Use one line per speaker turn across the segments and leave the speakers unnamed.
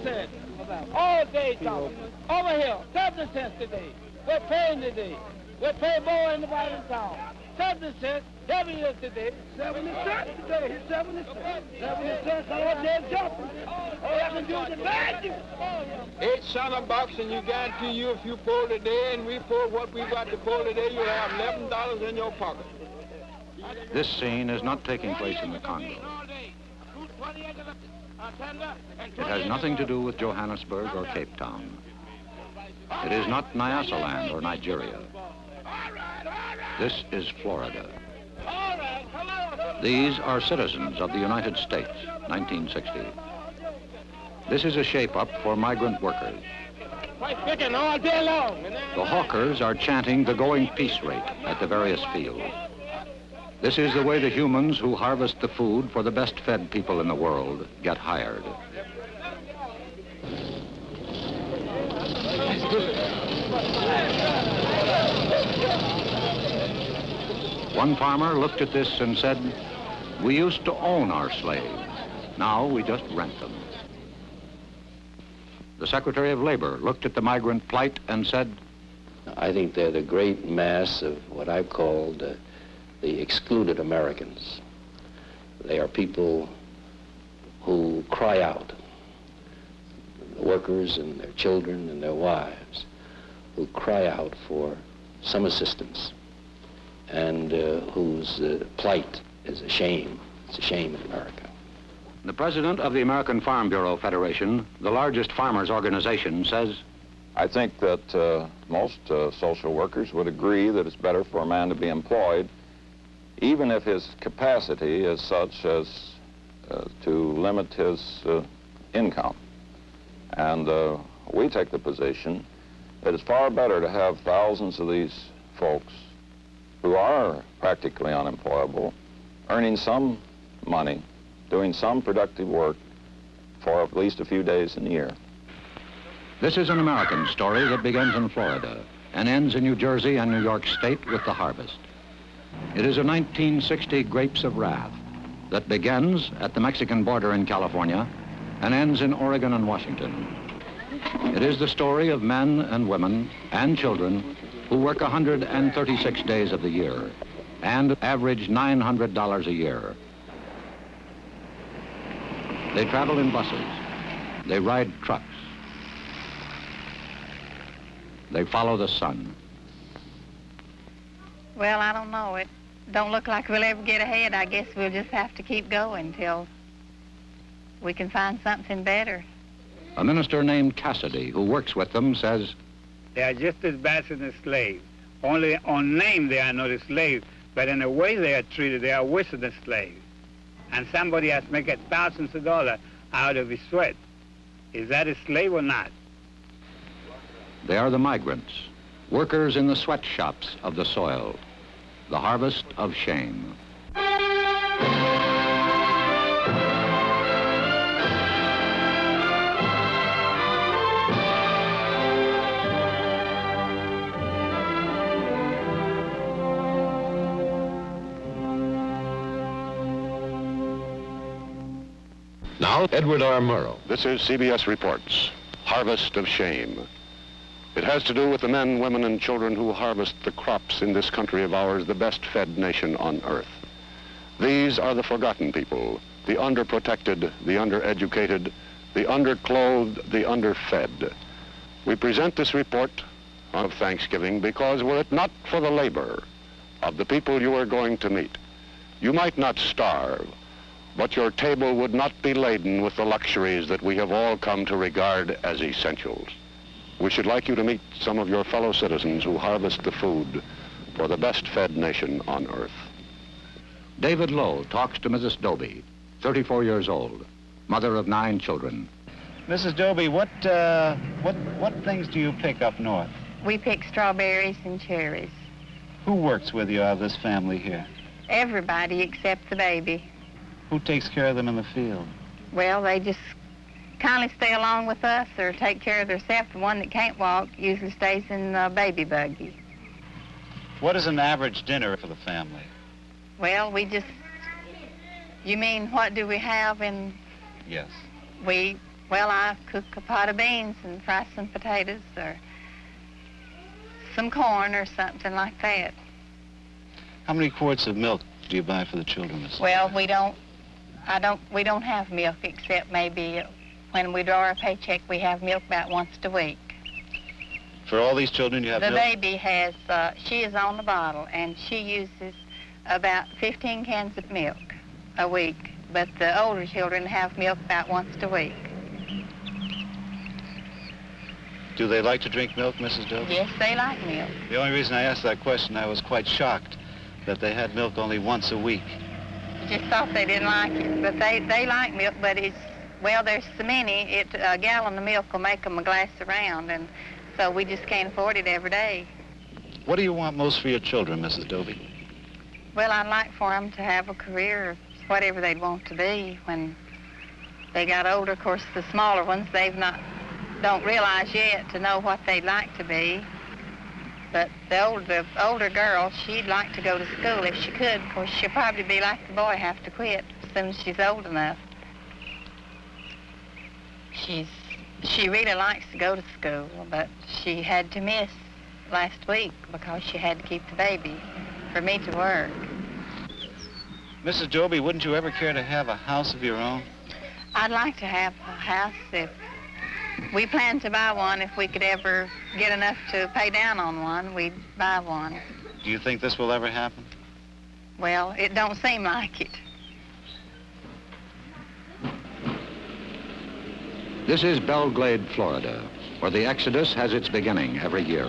cents. All day talking. Over here, 70 cents today. We're paying today. We're paying more than anybody in town. 70 cents. Every year today. 70 cents today. 70 cents. 70 cents all day jumping. All I can do is advise you.
8 cents box, and you guarantee you if you pull today and we pull what we got to pull today, you'll have $11 in your pocket.
This scene is not taking place in the Congo. It has nothing to do with Johannesburg or Cape Town. It is not Nyasaland or Nigeria. This is Florida. These are citizens of the United States, 1960. This is a shape-up for migrant workers. The hawkers are chanting the going peace rate at the various fields. This is the way the humans who harvest the food for the best-fed people in the world get hired. One farmer looked at this and said, "We used to own our slaves. Now we just rent them." The Secretary of Labor looked at the migrant plight and said,
"I think they're the great mass of what I've called the excluded Americans. They are people who cry out, workers and their children and their wives, who cry out for some assistance, and whose plight is a shame. It's a shame in America."
The president of the American Farm Bureau Federation, the largest farmers' organization, says,
"I think that most social workers would agree that it's better for a man to be employed, even if his capacity is such as to limit his income. And we take the position that it's far better to have thousands of these folks who are practically unemployable, earning some money, doing some productive work for at least a few days in the year."
This is an American story that begins in Florida and ends in New Jersey and New York State with the harvest. It is a 1960 Grapes of Wrath that begins at the Mexican border in California and ends in Oregon and Washington. It is the story of men and women and children who work 136 days of the year and average $900 a year. They travel in buses. They ride trucks. They follow the sun.
Well, I don't know. It don't look like we'll ever get ahead. I guess we'll just have to keep going till we can find something better.
A minister named Cassidy, who works with them, says,
"They are just as bad as the slaves. Only on name they are not a slave, but in the way they are treated, they are worse than the slaves. And somebody has made thousands of dollars out of his sweat. Is that a slave or not?"
They are the migrants, workers in the sweatshops of the soil, the harvest of shame.
Now, Edward R. Murrow. This is CBS Reports, Harvest of Shame. It has to do with the men, women, and children who harvest the crops in this country of ours, the best-fed nation on earth. These are the forgotten people, the underprotected, the undereducated, the underclothed, the underfed. We present this report of Thanksgiving because were it not for the labor of the people you are going to meet, you might not starve, but your table would not be laden with the luxuries that we have all come to regard as essentials. We should like you to meet some of your fellow citizens who harvest the food for the best-fed nation on earth.
David Lowe talks to Mrs. Doby, 34 years old, mother of 9 children.
Mrs. Doby, what things do you pick up north?
We pick strawberries and cherries.
Who works with you out of this family here?
Everybody except the baby.
Who takes care of them in the field?
Well, they just kindly stay along with us or take care of themselves. The one that can't walk usually stays in the baby buggy.
What is an average dinner for the family?
Well, you mean what do we have in?
Yes.
We Well, I cook a pot of beans and fry some potatoes or some corn or something like that.
How many quarts of milk do you buy for the children, Mrs.
Well, we don't have milk except maybe when we draw our paycheck, we have milk about once a week.
For all these children, you have
The
milk?
baby has, she is on the bottle, and she uses about 15 cans of milk a week, but the older children have milk about once a week.
Do they like to drink milk, Mrs. Dobie?
Yes, they like milk.
The only reason I asked that question, I was quite shocked that they had milk only once a week.
Just thought they didn't like it, but they like milk, but it's, well, there's so many, a gallon of milk will make them a glass around, and so we just can't afford it every day.
What do you want most for your children, Mrs. Dobie?
Well, I'd like for them to have a career, whatever they'd want to be when they got older. Of course, the smaller ones, don't realize yet to know what they'd like to be. But the older girl, she'd like to go to school if she could. Of course, she'll probably be like the boy, have to quit as soon as she's old enough. She really likes to go to school, but she had to miss last week because she had to keep the baby for me to work.
Mrs. Dobie, wouldn't you ever care to have a house of your own?
I'd like to have a house if we plan to buy one. If we could ever get enough to pay down on one, we'd buy one.
Do you think this will ever happen?
Well, it don't seem like it.
This is Belle Glade, Florida, where the Exodus has its beginning every year.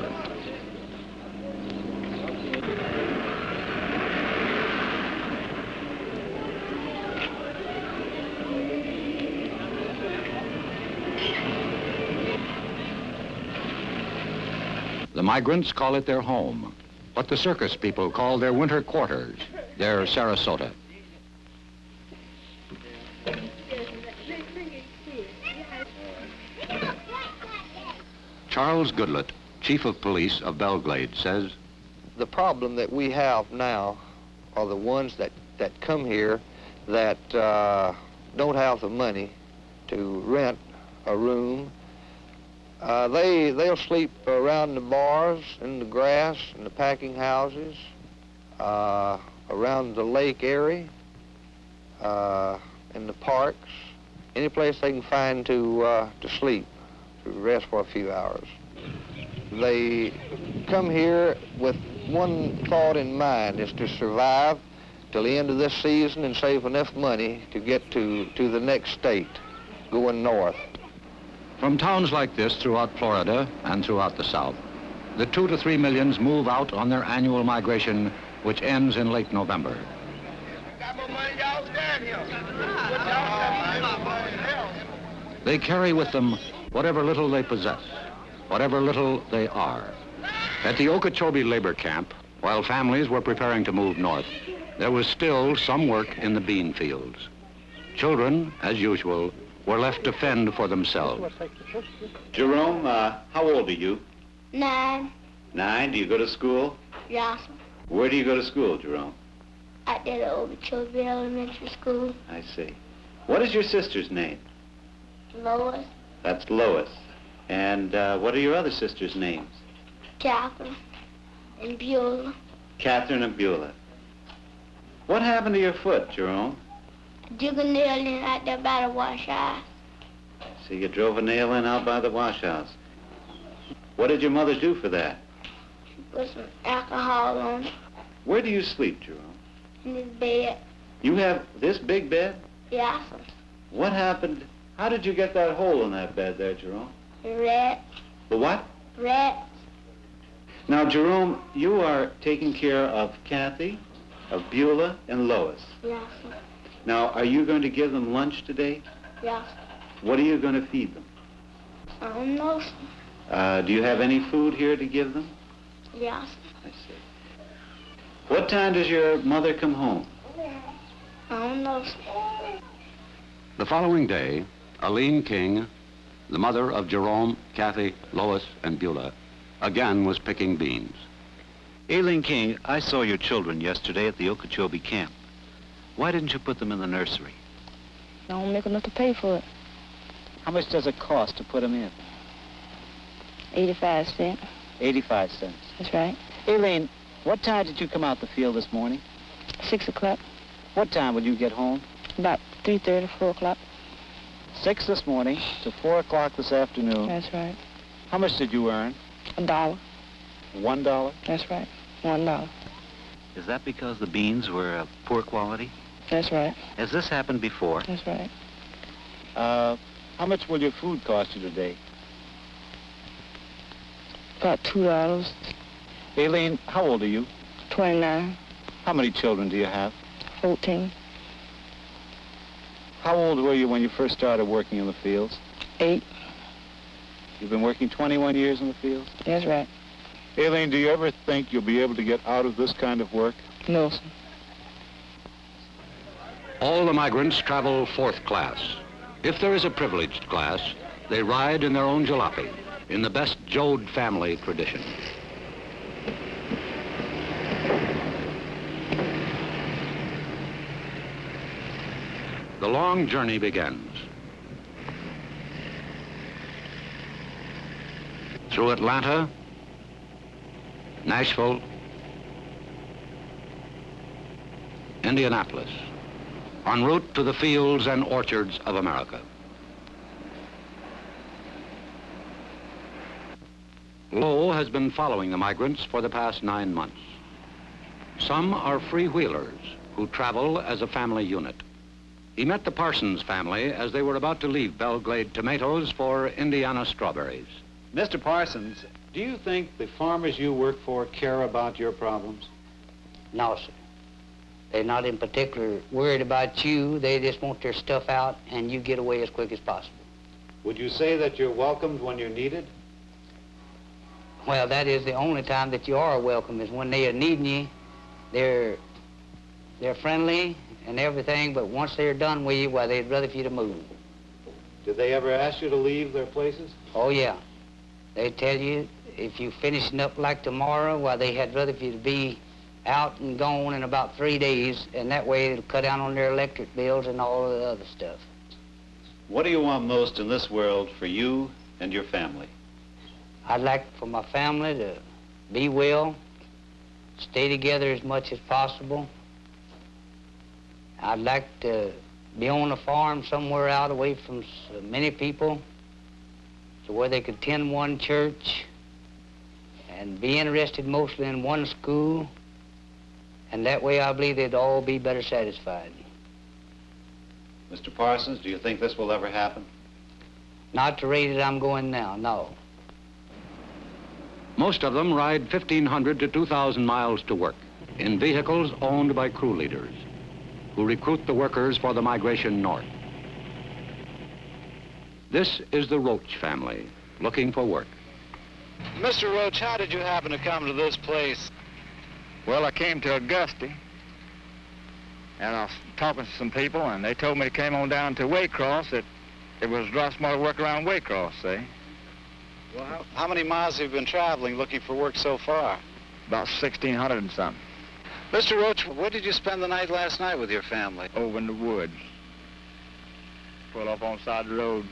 The migrants call it their home, what the circus people call their winter quarters, their Sarasota. Charles Goodlett, Chief of Police of Belle Glade, says,
the problem that we have now are the ones that come here that don't have the money to rent a room. They'll sleep around the bars, in the grass, in the packing houses, around the lake area, in the parks, any place they can find to sleep, to rest for a few hours. They come here with one thought in mind, is to survive till the end of this season and save enough money to get to the next state, going north.
From towns like this throughout Florida and throughout the South, the 2 to 3 millions move out on their annual migration, which ends in late November. They carry with them whatever little they possess, whatever little they are. At the Okeechobee labor camp, while families were preparing to move north, there was still some work in the bean fields. Children, as usual, were left to fend for themselves.
Jerome, how old are you?
9.
9. Do you go to school?
Yes.
Where do you go to school, Jerome?
At the Okeechobee Elementary School.
I see. What is your sister's name?
Lois.
That's Lois. And what are your other sisters' names?
Catherine and Beulah.
Catherine and Beulah. What happened to your foot, Jerome?
Dig a nail in out there by the wash house.
So you drove a nail in out by the wash house. What did your mother do for that?
She put some alcohol on it.
Where do you sleep, Jerome?
In this bed.
You have this big bed?
Yes.
What happened? How did you get that hole in that bed there, Jerome?
The rats.
The what?
Rats.
Now, Jerome, you are taking care of Kathy, of Beulah, and Lois.
Yes.
Now, are you going to give them lunch today?
Yes.
What are you going to feed them?
I don't know.
Do you have any food here to give them?
Yes.
I see. What time does your mother come home?
I don't know.
The following day, Aline King, the mother of Jerome, Kathy, Lois, and Beulah, again was picking beans.
Aileen King, I saw your children yesterday at the Okeechobee camp. Why didn't you put them in the nursery?
I don't make enough to pay for it.
How much does it cost to put them in?
85 cents.
85 cents.
That's right.
Aileen, what time did you come out the field this morning?
6 o'clock.
What time would you get home?
About 3:30, 4 o'clock.
6 this morning to 4 o'clock this afternoon.
That's right.
How much did you earn?
$1.
$1?
That's right. $1.
Is that because the beans were of poor quality?
That's right.
Has this happened before?
That's right.
How much will your food cost you today?
About $2.
Aileen, how old are you?
29.
How many children do you have?
14.
How old were you when you first started working in the fields?
8.
You've been working 21 years in the fields?
That's right.
Aileen, do you ever think you'll be able to get out of this kind of work?
No, sir.
All the migrants travel fourth class. If there is a privileged class, they ride in their own jalopy, in the best Jode family tradition. The long journey begins. Through Atlanta, Nashville, Indianapolis, en route to the fields and orchards of America. Lowe has been following the migrants for the past 9 months. Some are freewheelers who travel as a family unit. He met the Parsons family as they were about to leave Belglade tomatoes for Indiana strawberries.
Mr. Parsons, do you think the farmers you work for care about your problems?
No, sir. They're not in particular worried about you. They just want their stuff out and you get away as quick as possible.
Would you say that you're welcomed when you're needed?
Well, that is the only time that you are welcome is when they are needing you. They're friendly and everything, but once they're done with you, well, they'd rather for you to move.
Did they ever ask you to leave their places?
Oh, yeah. They tell you if you finishing up like tomorrow, well, they had rather for you to be out and gone in about 3 days, and that way it'll cut down on their electric bills and all of the other stuff.
What do you want most in this world for you and your family?
I'd like for my family to be well, stay together as much as possible. I'd like to be on a farm somewhere out away from so many people, so where they could attend one church and be interested mostly in one school, and that way I believe they'd all be better satisfied.
Mr. Parsons, do you think this will ever happen?
Not the rate that I'm going now, no.
Most of them ride 1,500 to 2,000 miles to work in vehicles owned by crew leaders who recruit the workers for the migration north. This is the Roach family looking for work.
Mr. Roach, how did you happen to come to this place?
Well, I came to Augusta, and I was talking to some people, and they told me to come on down to Waycross, that it was a lot smarter work around Waycross, see?
Well, how many miles have you been traveling looking for work so far?
About 1,600 and something.
Mr. Roach, where did you spend the night last night with your family?
Over in the woods. Pulled off on the side of the road,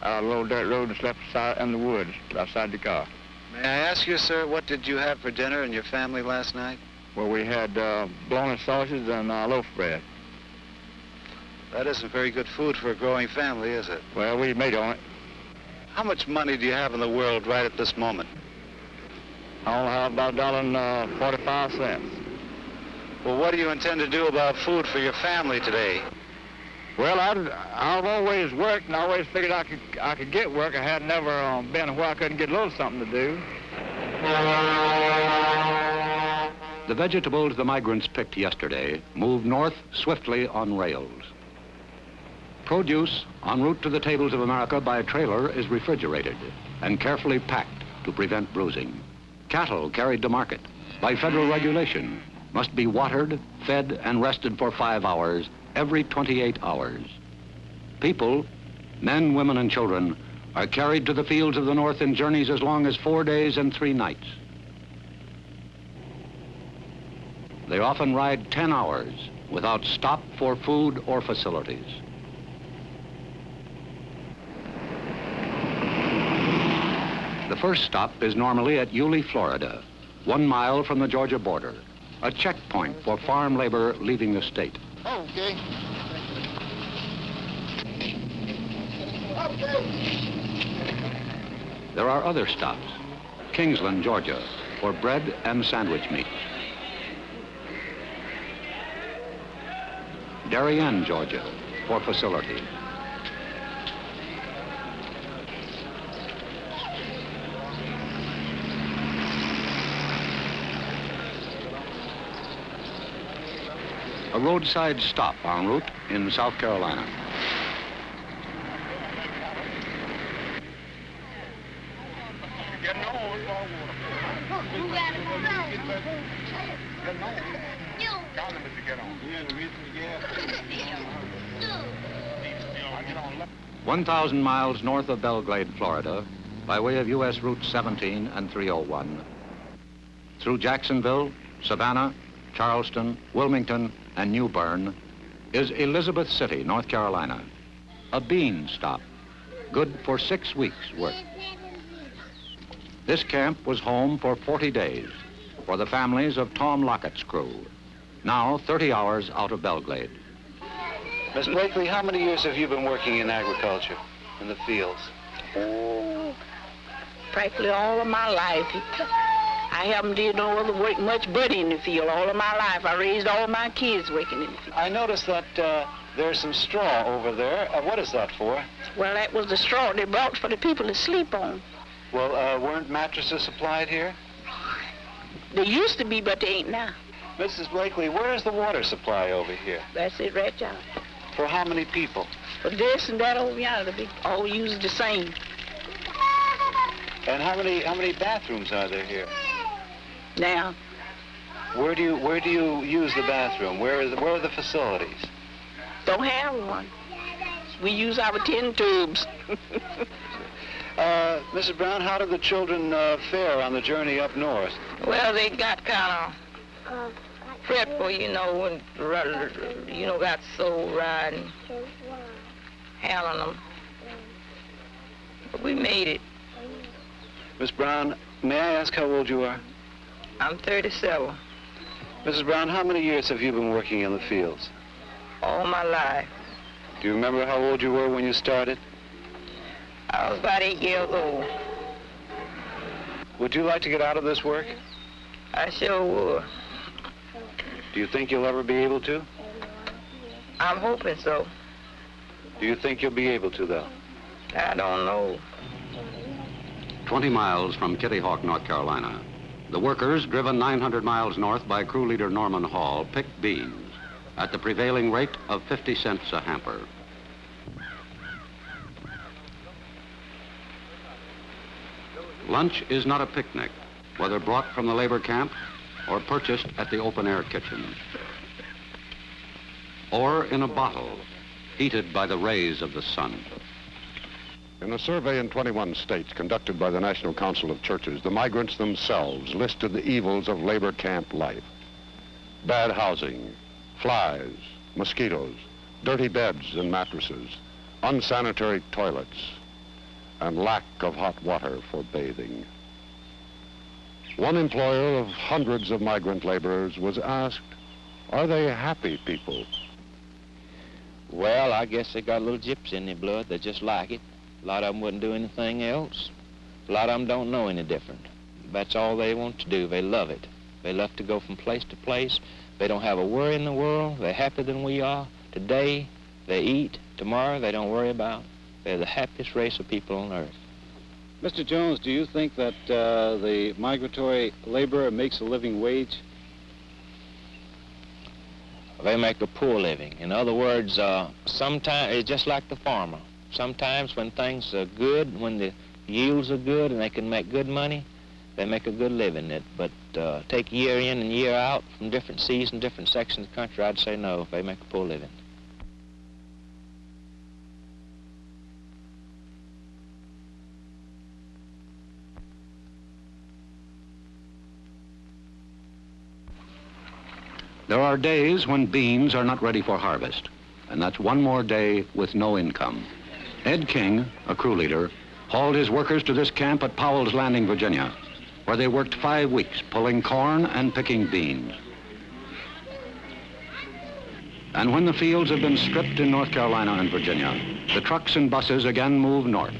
out of the old dirt road, and slept in the woods outside the car.
May I ask you, sir, what did you have for dinner and your family last night?
Well, we had bologna sausages and loaf bread.
That isn't very good food for a growing family, is it?
Well, we made on it.
How much money do you have in the world right at this moment?
I only have about $1.45.
Well, what do you intend to do about food for your family today?
Well, I've always worked and I always figured I could get work. I had never been where I couldn't get a little something to do.
The vegetables the migrants picked yesterday moved north swiftly on rails. Produce en route to the tables of America by trailer is refrigerated and carefully packed to prevent bruising. Cattle carried to market by federal regulation must be watered, fed, and rested for 5 hours every 28 hours. People, men, women, and children, are carried to the fields of the North in journeys as long as 4 days and 3 nights. They often ride 10 hours without stop for food or facilities. first stop is normally at Yulee, Florida, 1 mile from the Georgia border, a checkpoint for farm labor leaving the state.
Okay.
There are other stops. Kingsland, Georgia, for bread and sandwich meat. Darien, Georgia, for facility. A roadside stop en route in South Carolina.
on.
1,000 miles north of Belgrade, Florida, by way of U.S. Route 17 and 301, through Jacksonville, Savannah, Charleston, Wilmington, and New Bern, is Elizabeth City, North Carolina, a bean stop, good for 6 weeks' work. This camp was home for 40 days for the families of Tom Lockett's crew, now 30 hours out of Belgrade.
Miss Blakely, how many years have you been working in agriculture, in the fields?
Oh, practically all of my life. I haven't did no other work much but in the field all of my life. I raised all my kids working in the field.
I noticed that there's some straw over there. What is that for?
Well, that was the straw they brought for the people to sleep on.
Well, weren't mattresses supplied here?
They used to be, but they ain't now.
Mrs. Blakely, where is the water supply over here?
That's it right there.
For how many people?
For this and that over yonder, they all use the same.
And how many bathrooms are there here?
Now.
Where do you use the bathroom? Where are the facilities?
Don't have one. We use our tin tubes.
Mrs. Brown, how did the children fare on the journey up north?
Well, they got kind of fretful, you know, and got so riding, handling them. But we made it.
Miss Brown, may I ask how old you are?
I'm 37.
Mrs. Brown, how many years have you been working in the fields?
All my life.
Do you remember how old you were when you started?
I was about 8 years old.
Would you like to get out of this work?
I sure would.
Do you think you'll ever be able to?
I'm hoping so.
Do you think you'll be able to, though?
I don't know.
20 miles from Kitty Hawk, North Carolina, the workers, driven 900 miles north by crew leader Norman Hall, picked beans at the prevailing rate of 50 cents a hamper. Lunch is not a picnic, whether brought from the labor camp or purchased at the open-air kitchen, or in a bottle, heated by the rays of the sun.
In a survey in 21 states conducted by the National Council of Churches, the migrants themselves listed the evils of labor camp life. Bad housing, flies, mosquitoes, dirty beds and mattresses, unsanitary toilets, and lack of hot water for bathing. One employer of hundreds of migrant laborers was asked, are they happy people?
Well, I guess they got a little gypsy in their blood. They just like it. A lot of them wouldn't do anything else. A lot of them don't know any different. That's all they want to do. They love it. They love to go from place to place. They don't have a worry in the world. They're happier than we are. Today, they eat. Tomorrow, they don't worry about. They're the happiest race of people on earth.
Mr. Jones, do you think that the migratory laborer makes a living wage?
They make a poor living. In other words, sometimes it's just like the farmer. Sometimes when things are good, when the yields are good and they can make good money, they make a good living. But take year in and year out from different seasons, different sections of the country, I'd say no, they make a poor living.
There are days when beans are not ready for harvest, and that's one more day with no income. Ed King, a crew leader, hauled his workers to this camp at Powell's Landing, Virginia, where they worked 5 weeks pulling corn and picking beans. And when the fields have been stripped in North Carolina and Virginia, the trucks and buses again move north.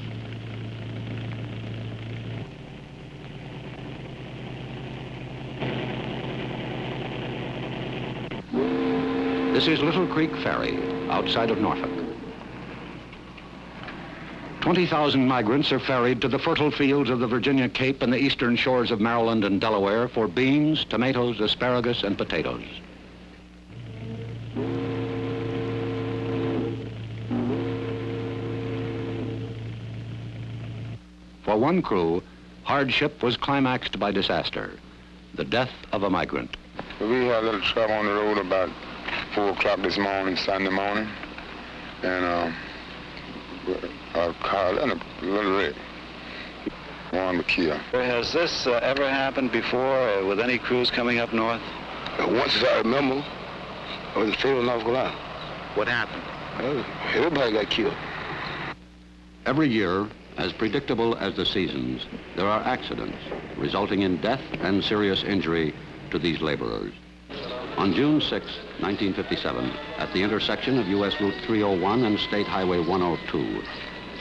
This is Little Creek Ferry, outside of Norfolk. 20,000 migrants are ferried to the fertile fields of the Virginia Cape and the eastern shores of Maryland and Delaware for beans, tomatoes, asparagus, and potatoes. For one crew, hardship was climaxed by disaster, the death of a migrant.
We had a little trouble on the road about 4 o'clock this morning, Sunday morning, and a car, and a little wreck. One was killed.
Has this ever happened before with any crews coming up north?
Once as I remember, I was in Fayetteville, North Carolina.
What happened?
Everybody got killed.
Every year, as predictable as the seasons, there are accidents resulting in death and serious injury to these laborers. On June 6, 1957, at the intersection of U.S. Route 301 and State Highway 102,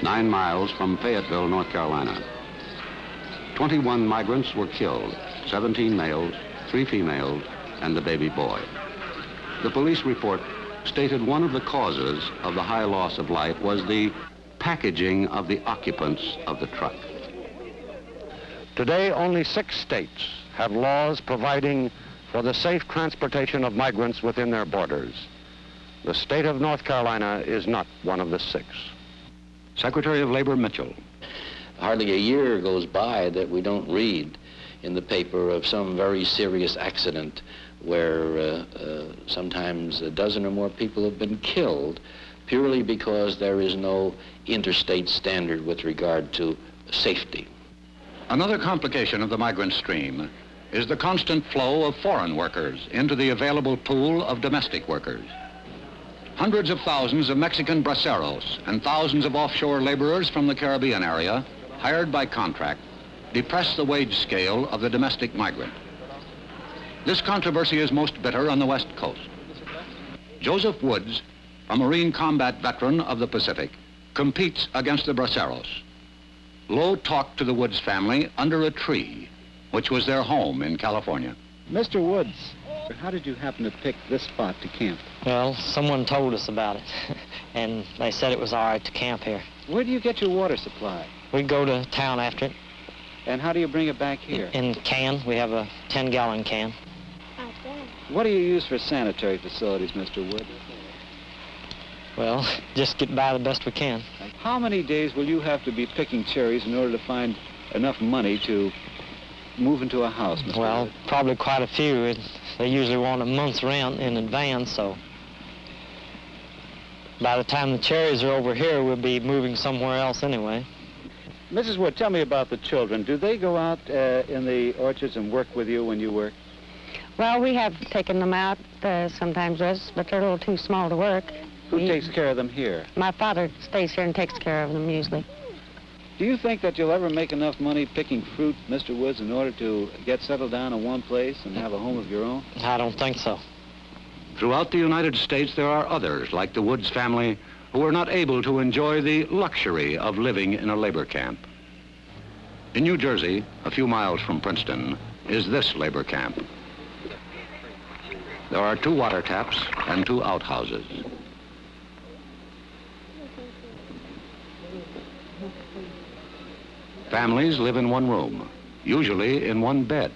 9 miles from Fayetteville, North Carolina, 21 migrants were killed, 17 males, 3 females, and a baby boy. The police report stated one of the causes of the high loss of life was the packaging of the occupants of the truck.
Today, only 6 states have laws providing for the safe transportation of migrants within their borders. The state of North Carolina is not one of the 6.
Secretary of Labor Mitchell.
Hardly a year goes by that we don't read in the paper of some very serious accident where sometimes a dozen or more people have been killed purely because there is no interstate standard with regard to safety.
Another complication of the migrant stream is the constant flow of foreign workers into the available pool of domestic workers. Hundreds of thousands of Mexican braceros and thousands of offshore laborers from the Caribbean area, hired by contract, depress the wage scale of the domestic migrant. This controversy is most bitter on the West Coast. Joseph Woods, a Marine combat veteran of the Pacific, competes against the braceros. Lowe talked to the Woods family under a tree, which was their home in California.
Mr. Woods, how did you happen to pick this spot to camp?
Well, someone told us about it, and they said it was all right to camp here.
Where do you get your water supply?
We go to town after it.
And how do you bring it back here?
In can. We have a 10-gallon can.
What do you use for sanitary facilities, Mr. Wood?
Well, just get by the best we can.
How many days will you have to be picking cherries in order to find enough money to move into a house, Mr.
Well,
Wood?
probably quite a few. They usually want a month's rent in advance, so by the time the cherries are over here, we'll be moving somewhere else anyway.
Mrs. Wood, tell me about the children. Do they go out in the orchards and work with you when you work?
Well, we have taken them out sometimes, but they're a little too small to work.
Who takes care of them here?
My father stays here and takes care of them usually.
Do you think that you'll ever make enough money picking fruit, Mr. Woods, in order to get settled down in one place and have a home of your own?
I don't think so.
Throughout the United States, there are others, like the Woods family, who are not able to enjoy the luxury of living in a labor camp. In New Jersey, a few miles from Princeton, is this labor camp. There are 2 water taps and 2 outhouses. Families live in one room, usually in one bed.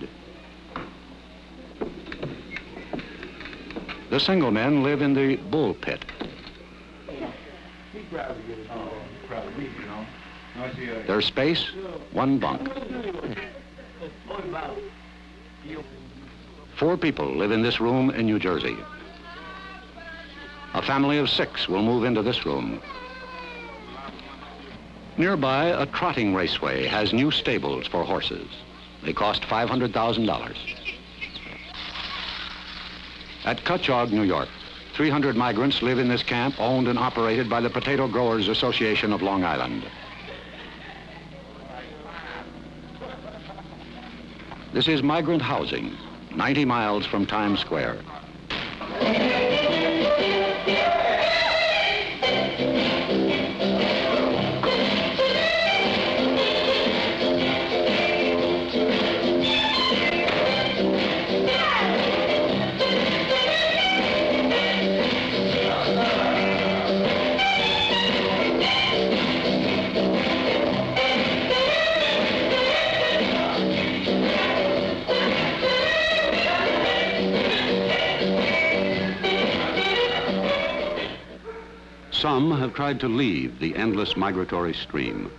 The single men live in the bull pit. Their space, 1 bunk. 4 people live in this room in New Jersey. A family of 6 will move into this room. Nearby, a trotting raceway has new stables for horses. They cost $500,000. At Cutchogue, New York, 300 migrants live in this camp owned and operated by the Potato Growers Association of Long Island. This is migrant housing, 90 miles from Times Square. Some have tried to leave the endless migratory stream.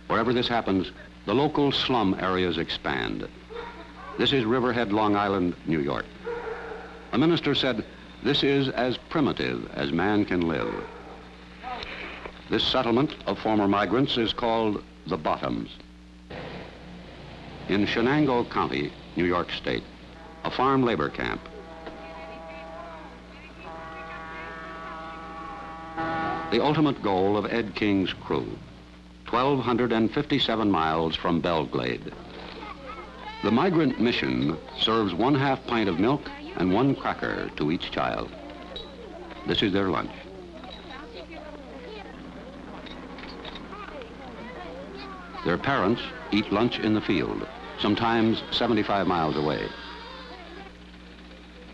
Wherever this happens, the local slum areas expand. This is Riverhead, Long Island, New York. A minister said, this is as primitive as man can live. This settlement of former migrants is called the Bottoms. In Shenango County, New York State, a farm labor camp. The ultimate goal of Ed King's crew, 1,257 miles from Belglade. The migrant mission serves 1/2 pint of milk and 1 cracker to each child. This is their lunch. Their parents eat lunch in the field, sometimes 75 miles away.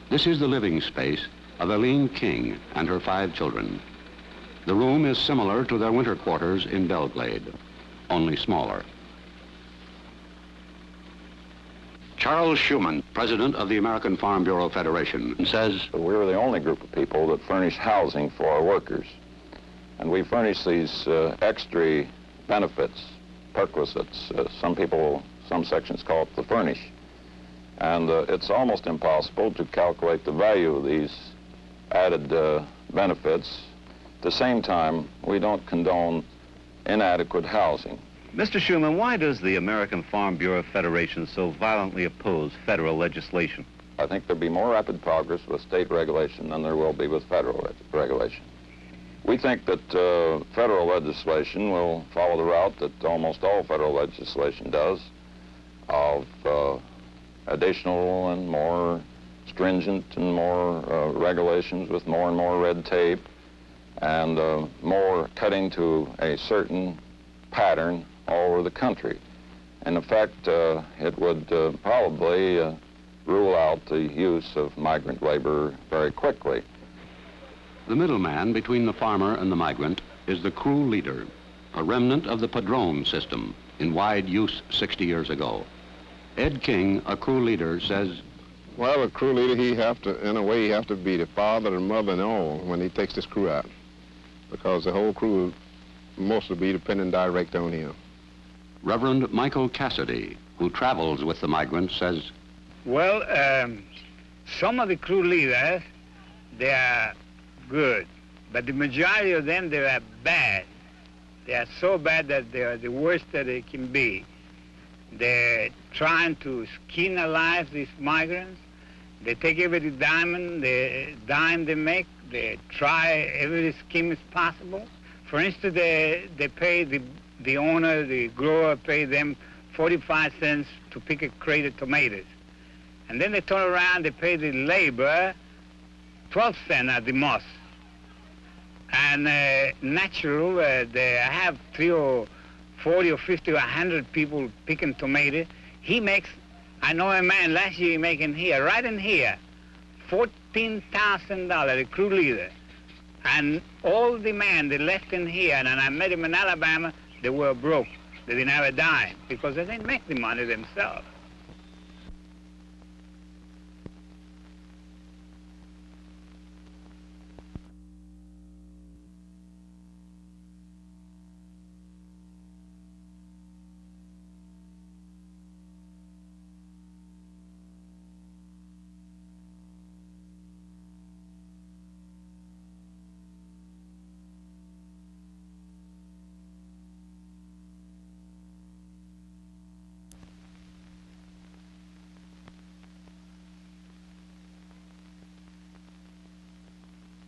This is the living space of Eileen King and her 5 children. The room is similar to their winter quarters in Belglade, only smaller. Charles Schuman, president of the American Farm Bureau Federation, says,
we're the only group of people that furnish housing for our workers. And we furnish these extra benefits, perquisites. Some sections call it the furnish. And it's almost impossible to calculate the value of these added benefits. At the same time, we don't condone inadequate housing.
Mr. Schuman, why does the American Farm Bureau Federation so violently oppose federal legislation?
I think there'll be more rapid progress with state regulation than there will be with federal regulation. We think that federal legislation will follow the route that almost all federal legislation does, of additional and more stringent and more regulations with more and more red tape, and more cutting to a certain pattern all over the country. And in fact, it would probably rule out the use of migrant labor very quickly.
The middleman between the farmer and the migrant is the crew leader, a remnant of the Padrone system in wide use 60 years ago. Ed King, a crew leader, says,
well, a crew leader, in a way, he have to be the father and mother and all when he takes this crew out, because the whole crew will mostly be dependent direct on him.
Reverend Michael Cassidy, who travels with the migrants, says,
well, some of the crew leaders, they are good, but the majority of them, they are bad. They are so bad that they are the worst that they can be. They're trying to skin alive these migrants. They take every dime they make. They try every scheme as possible. For instance, they pay the owner, the grower, pay them 45 cents to pick a crate of tomatoes. And then they turn around, they pay the labor 12 cents at the most. And natural, they have 3 or 40 or 50 or 100 people picking tomatoes. He makes, I know a man last year making here, right in here, $14,000, the crew leader. And all the men they left in here, and I met him in Alabama, they were broke. They didn't have a dime because they didn't make the money themselves.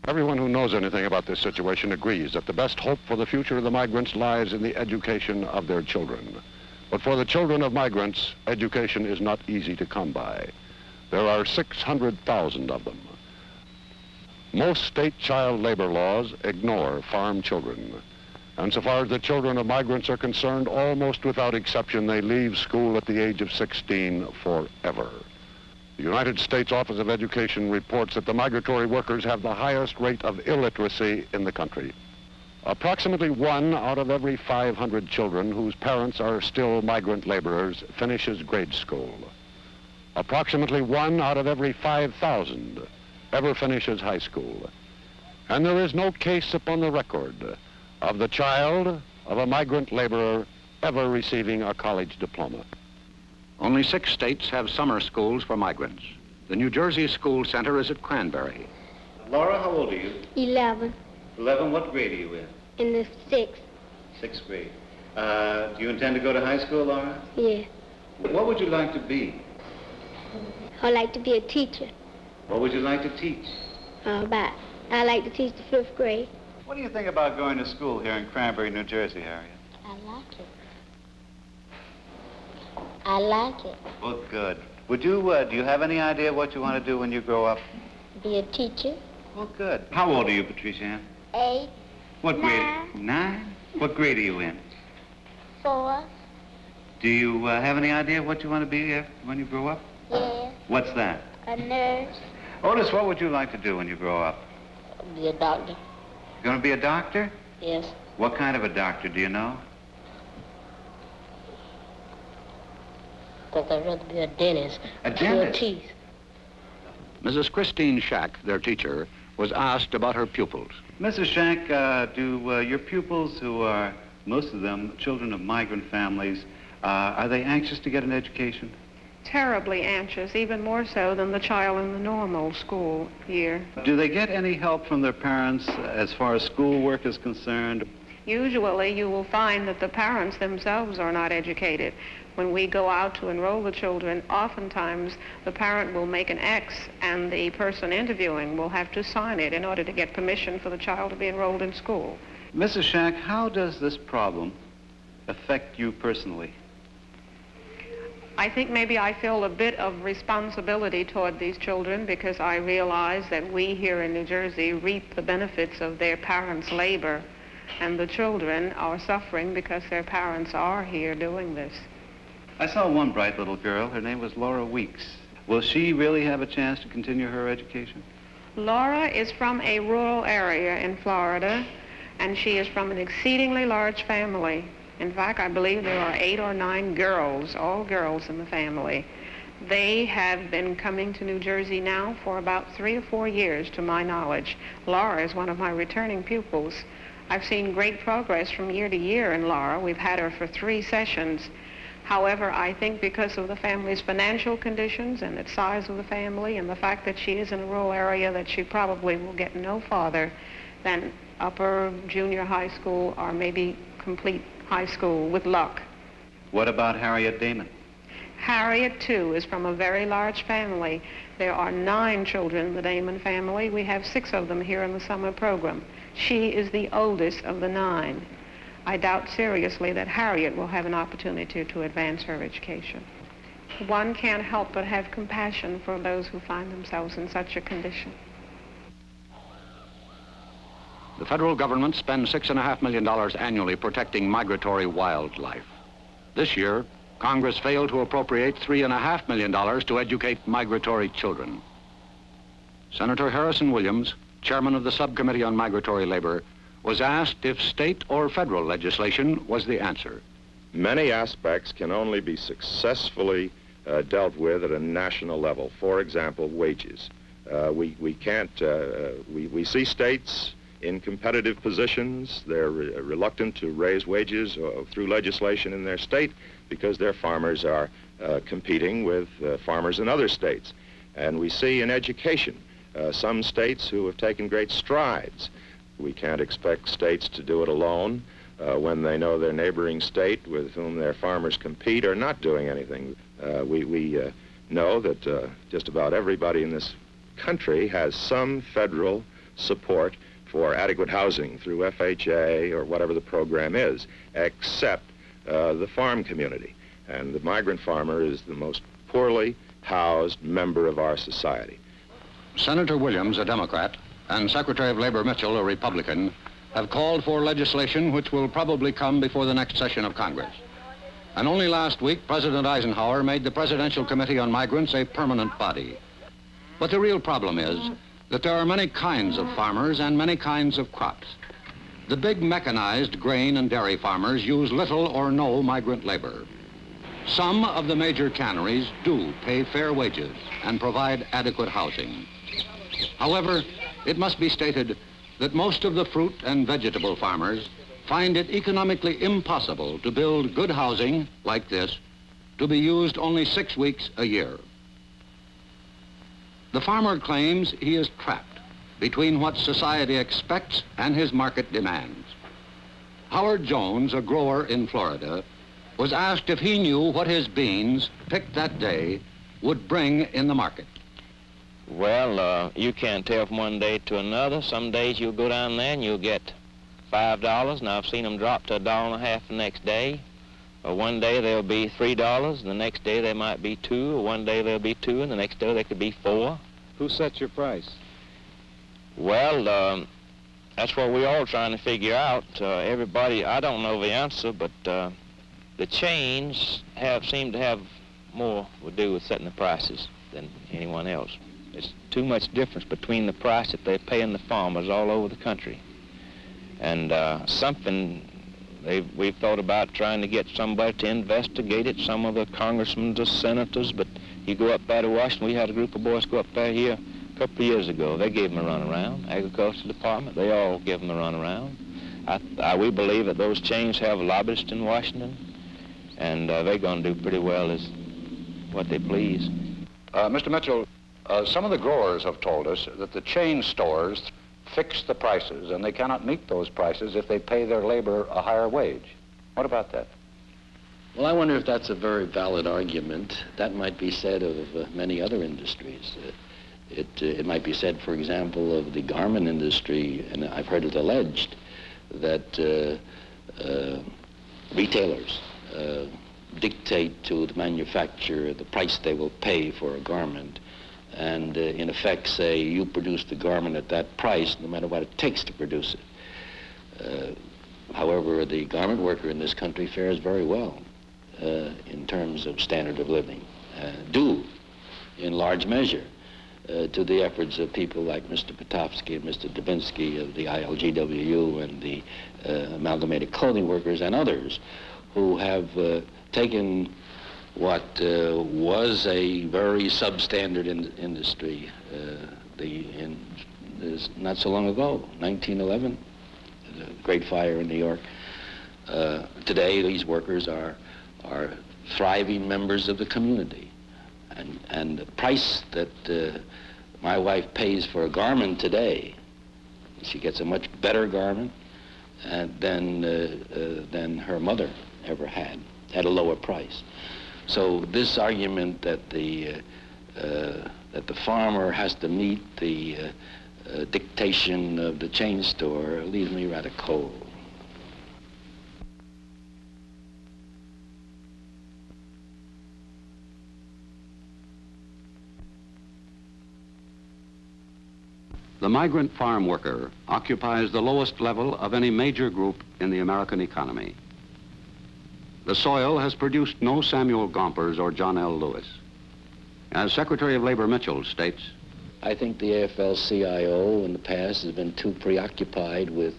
Everyone who knows anything about this situation agrees that the best hope for the future of the migrants lies in the education of their children. But for the children of migrants, education is not easy to come by. There are 600,000 of them. Most state child labor laws ignore farm children. And so far as the children of migrants are concerned, almost without exception, they leave school at the age of 16 forever. The United States Office of Education reports that the migratory workers have the highest rate of illiteracy in the country. Approximately 1 out of every 500 children whose parents are still migrant laborers finishes grade school. Approximately 1 out of every 5,000 ever finishes high school. And there is no case upon the record of the child of a migrant laborer ever receiving a college diploma.
Only 6 states have summer schools for migrants. The New Jersey School Center is at Cranberry.
Laura, how old are you?
11.
11. What grade are you in?
In the 6th.
6th grade. Do you intend to go to high school, Laura?
Yeah.
What would you like to be?
I'd like to be a teacher.
What would you like to teach?
I like to teach the 5th grade.
What do you think about going to school here in Cranberry, New Jersey, Harriet?
I like it. I like it.
Well, good. Would you, do you have any idea what you want to do when you grow up?
Be a teacher.
Well, good. How old are you, Patricia Ann?
8.
What grade? 9? What grade are you in?
4.
Do you have any idea what you want to be when you grow up?
Yeah.
What's that?
A nurse.
Otis, what would you like to do when you grow up?
Be a doctor.
You going to be a doctor?
Yes.
What kind of a doctor, do you know?
I think I'd rather be a dentist.
A dentist?
Cure teeth.
Mrs. Christine Shack, their teacher, was asked about her pupils.
Mrs. Shack, do your pupils, who are, most of them, children of migrant families, are they anxious to get an education?
Terribly anxious, even more so than the child in the normal school year.
Do they get any help from their parents as far as schoolwork is concerned?
Usually you will find that the parents themselves are not educated. When we go out to enroll the children, oftentimes the parent will make an X and the person interviewing will have to sign it in order to get permission for the child to be enrolled in school.
Mrs. Shack, how does this problem affect you personally?
I think maybe I feel a bit of responsibility toward these children because I realize that we here in New Jersey reap the benefits of their parents' labor, and the children are suffering because their parents are here doing this.
I saw one bright little girl. Her name was Laura Weeks. Will she really have a chance to continue her education?
Laura is from a rural area in Florida, and she is from an exceedingly large family. In fact, I believe there are 8 or 9 girls, all girls in the family. They have been coming to New Jersey now for about 3 or 4 years, to my knowledge. Laura is one of my returning pupils. I've seen great progress from year to year in Laura. We've had her for 3 sessions. However, I think because of the family's financial conditions and the size of the family and the fact that she is in a rural area, that she probably will get no farther than upper junior high school or maybe complete high school with luck.
What about Harriet Damon?
Harriet, too, is from a very large family. There are 9 children in the Damon family. We have 6 of them here in the summer program. She is the oldest of the 9. I doubt seriously that Harriet will have an opportunity to advance her education. One can't help but have compassion for those who find themselves in such a condition.
The federal government spends $6.5 million annually protecting migratory wildlife. This year, Congress failed to appropriate $3.5 million to educate migratory children. Senator Harrison Williams, chairman of the Subcommittee on Migratory Labor, was asked if state or federal legislation was the answer.
Many aspects can only be successfully dealt with at a national level. For example, wages. We see states in competitive positions. They're reluctant to raise wages through legislation in their state because their farmers are competing with farmers in other states. And we see in education some states who have taken great strides. We can't expect states to do it alone when they know their neighboring state with whom their farmers compete are not doing anything. We know that just about everybody in this country has some federal support for adequate housing through FHA or whatever the program is, except the farm community.
And the migrant farmer is the most poorly housed member of our society.
Senator Williams, a Democrat, and Secretary of Labor Mitchell, a Republican, have called for legislation which will probably come before the next session of Congress. And only last week, President Eisenhower made the Presidential Committee on Migrants a permanent body. But the real problem is that there are many kinds of farmers and many kinds of crops. The big mechanized grain and dairy farmers use little or no migrant labor. Some of the major canneries do pay fair wages and provide adequate housing. However, it must be stated that most of the fruit and vegetable farmers find it economically impossible to build good housing like this to be used only 6 weeks a year. The farmer claims he is trapped between what society expects and his market demands. Howard Jones, a grower in Florida, was asked if he knew what his beans, picked that day, would bring in the market.
Well, you can't tell from one day to another. Some days you'll go down there and you'll get $5. Now I've seen them drop to $1.50 the next day. Or one day they'll be $3, and the next day they might be $2, or one day they'll be $2, and the next day they could be $4.
Who sets your price?
Well, that's what we're all trying to figure out. Everybody, I don't know the answer, but the chains seem to have more to do with setting the prices than anyone else. There's too much difference between the price that they're paying the farmers all over the country. And something we've thought about trying to get somebody to investigate it, some of the congressmen or senators, but you go up there to Washington, we had a group of boys go up there here a couple of years ago. They gave them a run around. Agriculture Department, they all give them a run around. We believe that those chains have lobbyists in Washington, and they're going to do pretty well as what they please.
Mr. Mitchell, some of the growers have told us that the chain stores fix the prices, and they cannot meet those prices if they pay their labor a higher wage. What about that?
Well, I wonder if that's a very valid argument. That might be said of many other industries. It might be said, for example, of the garment industry, and I've heard it alleged that retailers dictate to the manufacturer the price they will pay for a garment, and in effect say, you produce the garment at that price no matter what it takes to produce it. However, the garment worker in this country fares very well in terms of standard of living, due in large measure to the efforts of people like Mr. Potofsky and Mr. Davinsky of the ILGWU and the Amalgamated Clothing Workers and others who have taken what was a very substandard industry not so long ago, 1911, the Great Fire in New York. Today, these workers are thriving members of the community. And the price that my wife pays for a garment today, she gets a much better garment than her mother ever had at a lower price. So this argument that the farmer has to meet the dictation of the chain store leaves me rather cold.
The migrant farm worker occupies the lowest level of any major group in the American economy. The soil has produced no Samuel Gompers or John L. Lewis. As Secretary of Labor Mitchell states,
I think the AFL-CIO in the past has been too preoccupied with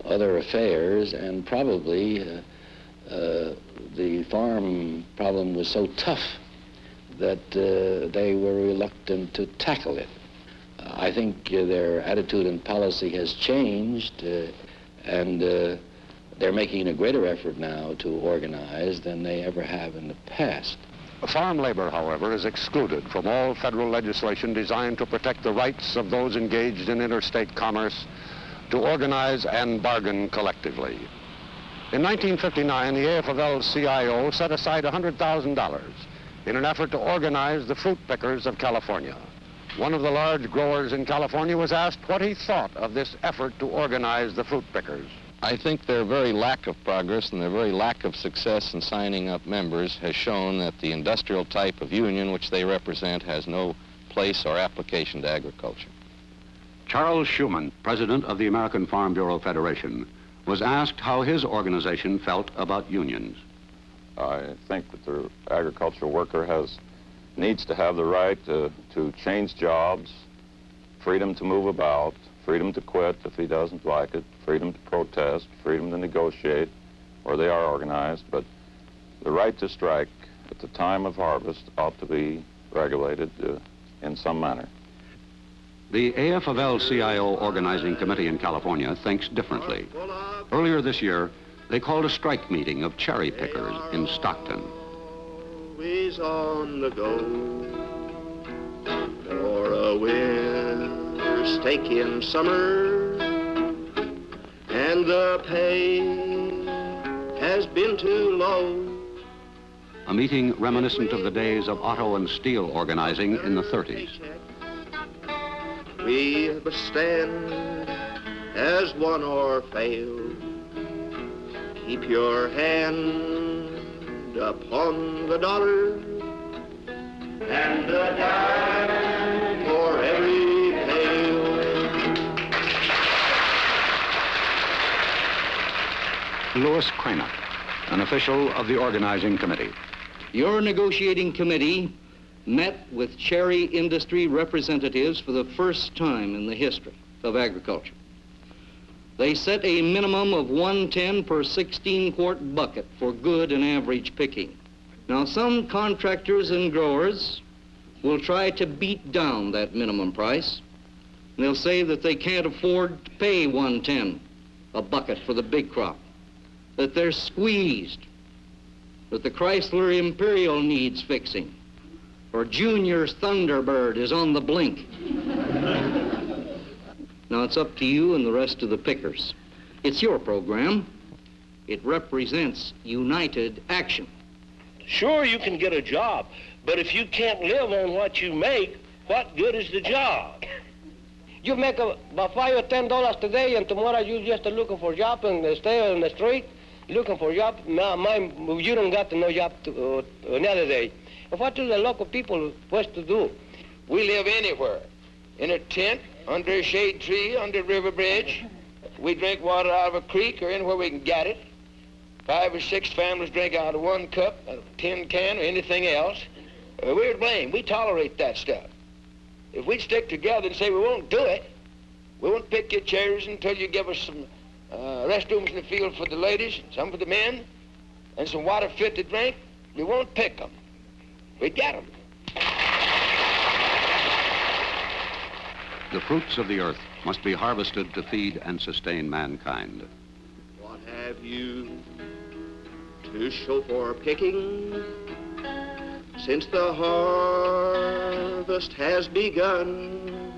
other affairs, and probably the farm problem was so tough that they were reluctant to tackle it. I think their attitude and policy has changed, and they're making a greater effort now to organize than they ever have in the past.
Farm labor, however, is excluded from all federal legislation designed to protect the rights of those engaged in interstate commerce to organize and bargain collectively. In 1959, the AFL-CIO set aside $100,000 in an effort to organize the fruit pickers of California. One of the large growers in California was asked what he thought of this effort to organize the fruit pickers.
I think their very lack of progress and their very lack of success in signing up members has shown that the industrial type of union which they represent has no place or application to agriculture.
Charles Schumann, president of the American Farm Bureau Federation, was asked how his organization felt about unions.
I think that the agricultural worker needs to have the right to change jobs, freedom to move about, freedom to quit if he doesn't like it, freedom to protest, freedom to negotiate where they are organized, but the right to strike at the time of harvest ought to be regulated in some manner.
The AFL-CIO organizing committee in California thinks differently. Earlier this year, they called a strike meeting of cherry pickers in Stockton.
Always on the go for a winter steak in summer, and the pay has been too low.
A meeting reminiscent of the days of auto and steel organizing in the 30s.
We must stand as one or fail. Keep your hand upon the dollar and a dime for every pail.
Louis Cranock, an official of the organizing committee.
Your negotiating committee met with cherry industry representatives for the first time in the history of agriculture. They set a minimum of 110 per 16-quart bucket for good and average picking. Now, some contractors and growers will try to beat down that minimum price. They'll say that they can't afford to pay 110 a bucket for the big crop, that they're squeezed, that the Chrysler Imperial needs fixing, or Junior's Thunderbird is on the blink. Now, it's up to you and the rest of the pickers. It's your program. It represents united action.
Sure, you can get a job, but if you can't live on what you make, what good is the job?
You make about $5 or $10 today, and tomorrow you just looking for a job and stay on the street looking for a job. Now, you don't got no job another day. And what do the local people supposed to do?
We live anywhere, in a tent, under a shade tree, under a river bridge. We drink water out of a creek or anywhere we can get it. 5 or 6 families drink out of 1 cup, a tin can, or anything else. We're to blame. We tolerate that stuff. If we'd stick together and say we won't do it, we won't pick your cherries until you give us some restrooms in the field for the ladies, some for the men, and some water fit to drink, we won't pick them. We get them.
The fruits of the earth must be harvested to feed and sustain mankind.
What have you to show for picking since the harvest has begun?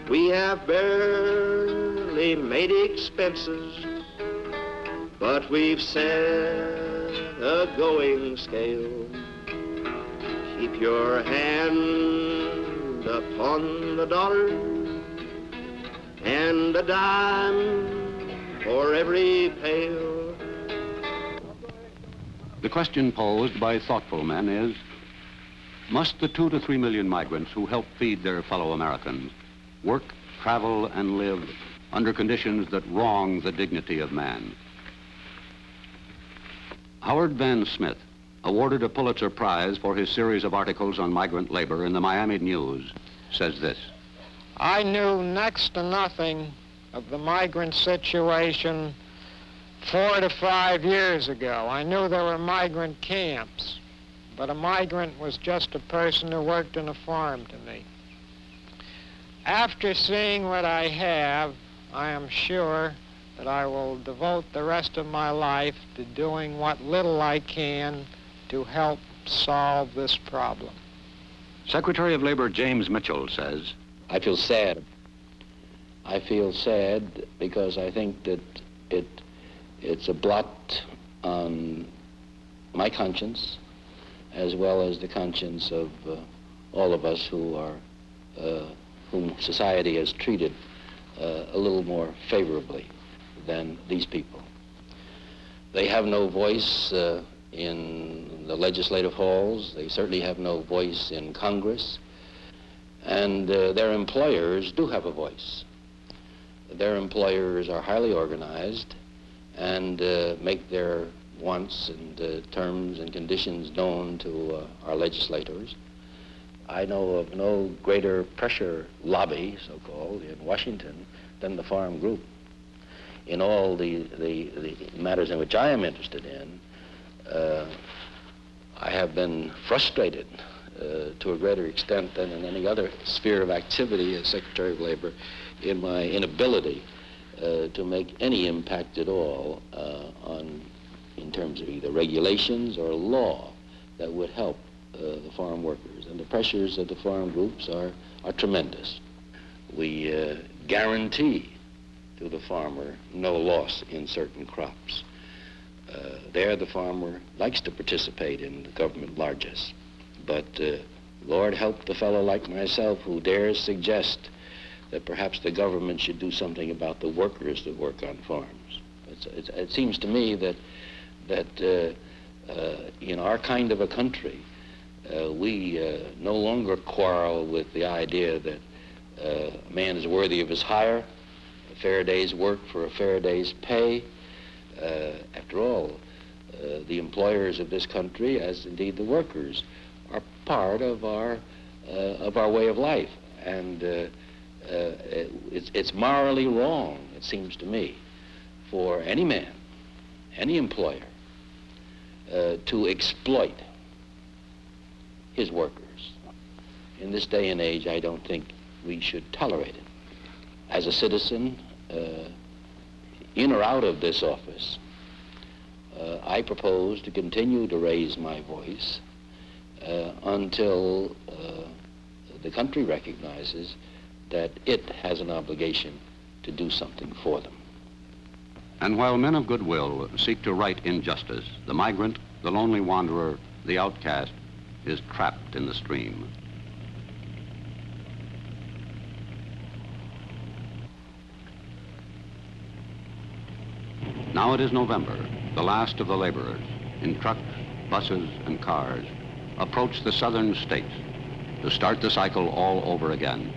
We have barely made expenses, but we've set a going scale. Keep your hand upon the dollar and a dime for every pail.
The question posed by thoughtful men is, must the 2 to 3 million migrants who help feed their fellow Americans work, travel, and live under conditions that wrong the dignity of man? Howard Van Smith, awarded a Pulitzer Prize for his series of articles on migrant labor in the Miami News, says this.
I knew next to nothing of the migrant situation 4 to 5 years ago. I knew there were migrant camps, but a migrant was just a person who worked in a farm to me. After seeing what I have, I am sure that I will devote the rest of my life to doing what little I can to help solve this problem.
Secretary of Labor James Mitchell says,
I feel sad. I feel sad because I think that it's a blot on my conscience as well as the conscience of all of us who are, whom society has treated a little more favorably. than these people. They have no voice in the legislative halls. They certainly have no voice in Congress. And their employers do have a voice. Their employers are highly organized and make their wants and terms and conditions known to our legislators. I know of no greater pressure lobby, so-called, in Washington than the farm group. In all the matters in which I am interested in, I have been frustrated to a greater extent than in any other sphere of activity as Secretary of Labor in my inability to make any impact at all in terms of either regulations or law that would help the farm workers. And the pressures of the farm groups are tremendous. We guarantee to the farmer no loss in certain crops. There the farmer likes to participate in the government largesse, but Lord help the fellow like myself who dares suggest that perhaps the government should do something about the workers that work on farms. It seems to me that in our kind of a country, we no longer quarrel with the idea that a man is worthy of his hire, a fair day's work for a fair day's pay. After all, the employers of this country, as indeed the workers, are part of our way of life, and it's morally wrong, it seems to me, for any man, any employer, to exploit his workers. In this day and age, I don't think we should tolerate it. As a citizen, in or out of this office, I propose to continue to raise my voice until the country recognizes that it has an obligation to do something for them.
And while men of goodwill seek to right injustice, the migrant, the lonely wanderer, the outcast, is trapped in the stream. Now it is November. The last of the laborers, in trucks, buses, and cars, approach the southern states to start the cycle all over again.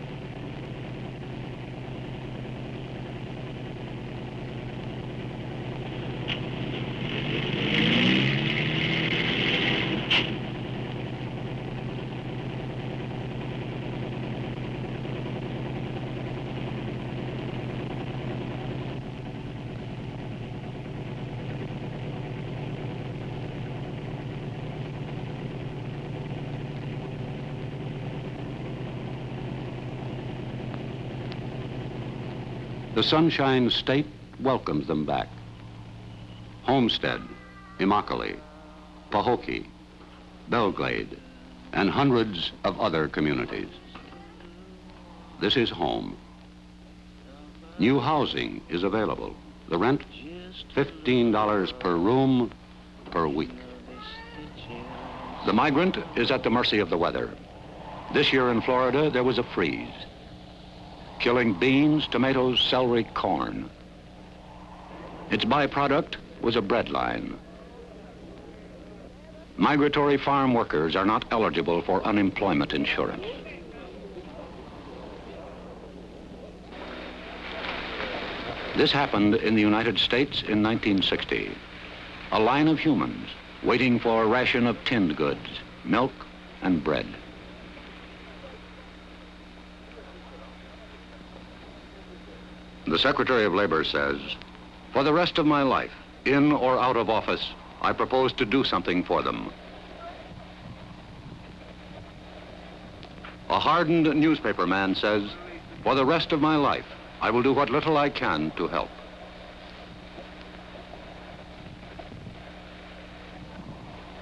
The Sunshine State welcomes them back. Homestead, Immokalee, Pahokee, Belglade, and hundreds of other communities. This is home. New housing is available. The rent, $15 per room per week. The migrant is at the mercy of the weather. This year in Florida, there was a freeze, killing beans, tomatoes, celery, corn. Its byproduct was a bread line. Migratory farm workers are not eligible for unemployment insurance. This happened in the United States in 1960. A line of humans waiting for a ration of tinned goods, milk and bread. The Secretary of Labor says, for the rest of my life, in or out of office, I propose to do something for them. A hardened newspaper man says, for the rest of my life, I will do what little I can to help.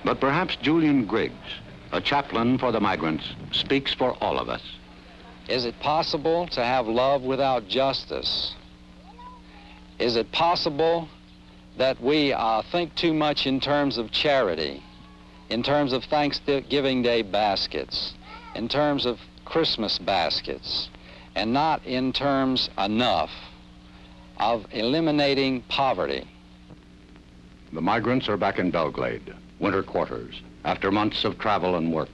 But perhaps Julian Griggs, a chaplain for the migrants, speaks for all of us.
Is it possible to have love without justice? Is it possible that we think too much in terms of charity, in terms of Thanksgiving Day baskets, in terms of Christmas baskets, and not in terms enough of eliminating poverty.
The migrants are back in Belglade, winter quarters, after months of travel and work.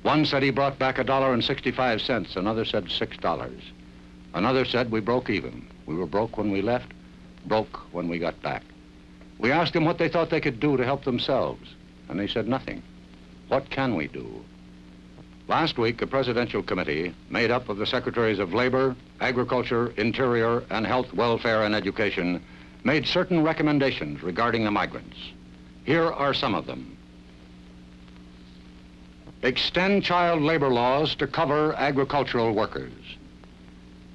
One said he brought back $1.65, another said $6. Another said we broke even. We were broke when we left, broke when we got back. We asked them what they thought they could do to help themselves, and they said nothing. What can we do? Last week, a presidential committee made up of the Secretaries of Labor, Agriculture, Interior, and Health, Welfare, and Education made certain recommendations regarding the migrants. Here are some of them. Extend child labor laws to cover agricultural workers.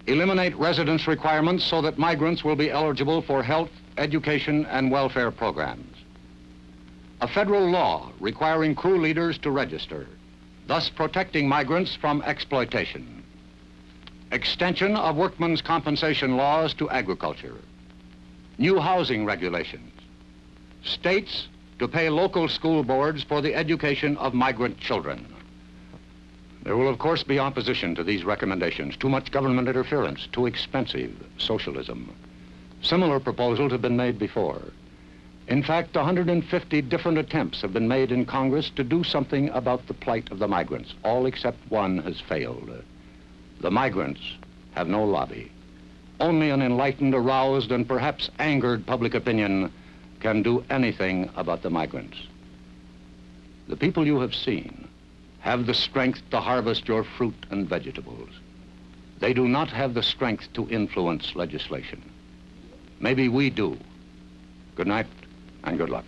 Eliminate residence requirements so that migrants will be eligible for health, education, and welfare programs. A federal law requiring crew leaders to register, thus protecting migrants from exploitation. Extension of workmen's compensation laws to agriculture. New housing regulations. States to pay local school boards for the education of migrant children. There will, of course, be opposition to these recommendations. Too much government interference, too expensive, socialism. Similar proposals have been made before. In fact, 150 different attempts have been made in Congress to do something about the plight of the migrants. All except one has failed. The migrants have no lobby. Only an enlightened, aroused, and perhaps angered public opinion can do anything about the migrants. The people you have seen have the strength to harvest your fruit and vegetables. They do not have the strength to influence legislation. Maybe we do. Good night and good luck.